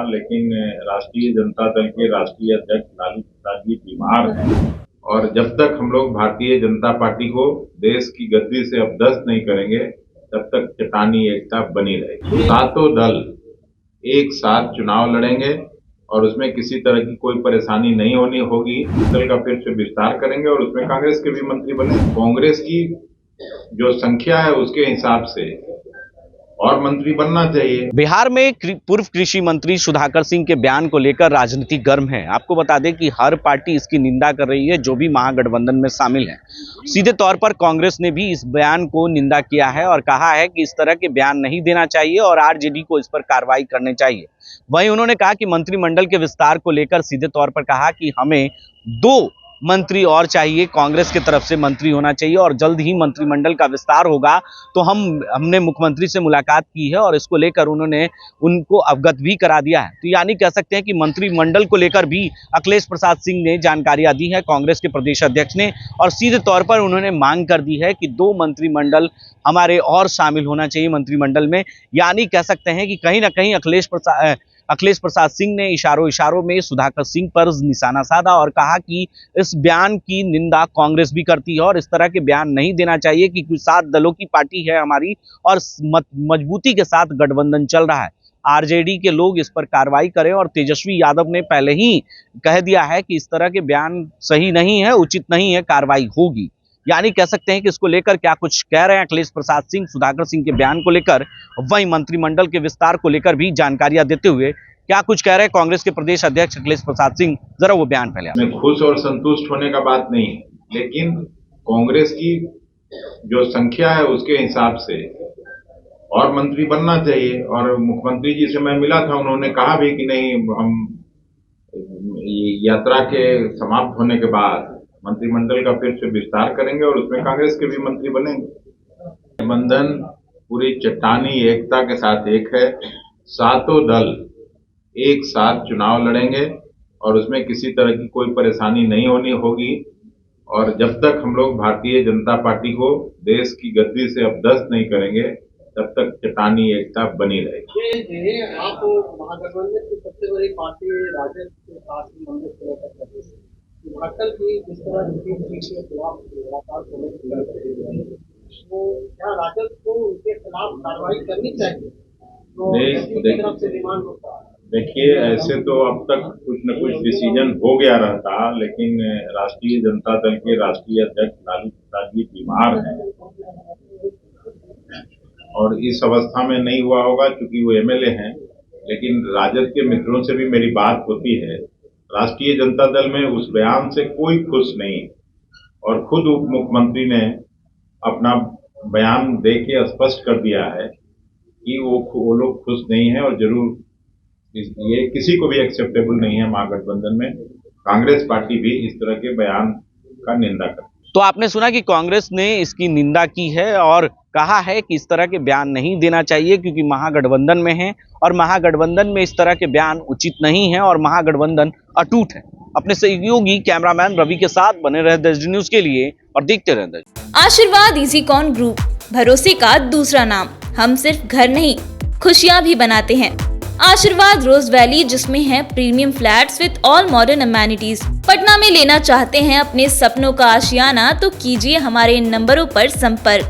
लेकिन राष्ट्रीय जनता दल के राष्ट्रीय अध्यक्ष लालू प्रसाद जी बीमार हैं और जब तक हम लोग भारतीय जनता पार्टी को देश की गद्दी से अपदस्थ नहीं करेंगे तब तक चट्टानी एकता बनी रहेगी। सातों दल एक साथ चुनाव लड़ेंगे और उसमें किसी तरह की कोई परेशानी नहीं होनी होगी। दल का फिर से विस्तार करेंगे और उसमें कांग्रेस के भी मंत्री बने। कांग्रेस की जो संख्या है उसके हिसाब से और मंत्री बनना चाहिए। बिहार में पूर्व कृषि मंत्री सुधाकर सिंह के बयान को लेकर राजनीति गर्म है। आपको बता दें कि हर पार्टी इसकी निंदा कर रही है जो भी महागठबंधन में शामिल है। सीधे तौर पर कांग्रेस ने भी इस बयान को निंदा किया है और कहा है कि इस तरह के बयान नहीं देना चाहिए और आरजेडी को इस पर कार्रवाई करनी चाहिए। वहीं उन्होंने कहा कि मंत्रिमंडल के विस्तार को लेकर सीधे तौर पर कहा कि हमें 2 मंत्री और चाहिए, कांग्रेस की तरफ से मंत्री होना चाहिए और जल्द ही मंत्रिमंडल का विस्तार होगा। तो हमने मुख्यमंत्री से मुलाकात की है और इसको लेकर उन्होंने उनको अवगत भी करा दिया है। तो यानी कह सकते हैं कि मंत्रिमंडल को लेकर भी अखिलेश प्रसाद सिंह ने जानकारियां दी है कांग्रेस के प्रदेश अध्यक्ष ने, और सीधे तौर पर उन्होंने मांग कर दी है कि 2 मंत्रिमंडल हमारे और शामिल होना चाहिए मंत्रिमंडल में। यानी कह सकते हैं कि कहीं ना कहीं अखिलेश प्रसाद सिंह ने इशारों में सुधाकर सिंह पर निशाना साधा और कहा कि इस बयान की निंदा कांग्रेस भी करती है और इस तरह के बयान नहीं देना चाहिए क्योंकि 7 दलों की पार्टी है हमारी और मजबूती के साथ गठबंधन चल रहा है। आरजेडी के लोग इस पर कार्रवाई करें और तेजस्वी यादव ने पहले ही कह दिया है कि इस तरह के बयान सही नहीं है, उचित नहीं है, कार्रवाई होगी। यानी कह सकते हैं कि इसको लेकर क्या कुछ कह रहे हैं अखिलेश प्रसाद सिंह सुधाकर सिंह के बयान को लेकर। वहीं मंत्रिमंडल के विस्तार को लेकर भी जानकारियां देते हुए क्या कुछ कह रहे हैं कांग्रेस के प्रदेश अध्यक्ष अखिलेश प्रसाद सिंह, जरा वो बयान पहले। खुश और संतुष्ट होने का बात नहीं है, लेकिन कांग्रेस की जो संख्या है उसके हिसाब से और मंत्री बनना चाहिए। और मुख्यमंत्री जी से मैं मिला था, उन्होंने कहा भी कि नहीं, हम यात्रा के समाप्त होने के बाद मंत्रिमंडल का फिर से विस्तार करेंगे और उसमें कांग्रेस के भी मंत्री बनेंगे। गठबंधन पूरी चट्टानी एकता के साथ एक है। सातों दल एक साथ चुनाव लड़ेंगे और उसमें किसी तरह की कोई परेशानी नहीं होनी होगी। और जब तक हम लोग भारतीय जनता पार्टी को देश की गद्दी से अपदस्थ नहीं करेंगे तब तक चट्टानी एकता बनी रहेगी। आप महागठबंधन की सबसे बड़ी पार्टी राजद के साथ हिमाचल की जिस तरह के खिलाफ लगातार तो क्या राजद को उनके खिलाफ कार्रवाई करनी चाहिए? तो देखिए, ऐसे तो अब तक कुछ न कुछ डिसीजन हो गया रहता, लेकिन राष्ट्रीय जनता दल के राष्ट्रीय अध्यक्ष लालू प्रसाद जी बीमार हैं और इस अवस्था में नहीं हुआ होगा क्योंकि वो एमएलए हैं। लेकिन राजद के मित्रों से भी मेरी बात होती है। राष्ट्रीय जनता दल में उस बयान से कोई खुश नहीं और खुद उप मुख्यमंत्री ने अपना बयान दे के स्पष्ट कर दिया है कि वो लोग खुश नहीं है और जरूर ये किसी को भी एक्सेप्टेबल नहीं है। महागठबंधन में कांग्रेस पार्टी भी इस तरह के बयान का निंदा करती है। तो आपने सुना कि कांग्रेस ने इसकी निंदा की है और कहा है कि इस तरह के बयान नहीं देना चाहिए क्योंकि महागठबंधन में है और महागठबंधन में इस तरह के बयान उचित नहीं है और महागठबंधन अटूट है। अपने सहयोगी कैमरामैन रवि के साथ बने रहे देश न्यूज के लिए और देखते रहे। आशीर्वाद इजीकॉन ग्रुप, भरोसे का दूसरा नाम। हम सिर्फ घर नहीं, खुशियां भी बनाते हैं। आशीर्वाद रोज वैली, जिसमें है premium flats with all modern amenities. Patna में लेना चाहते हैं अपने सपनों का आशियाना, तो कीजिए हमारे इन नंबरों पर संपर्क।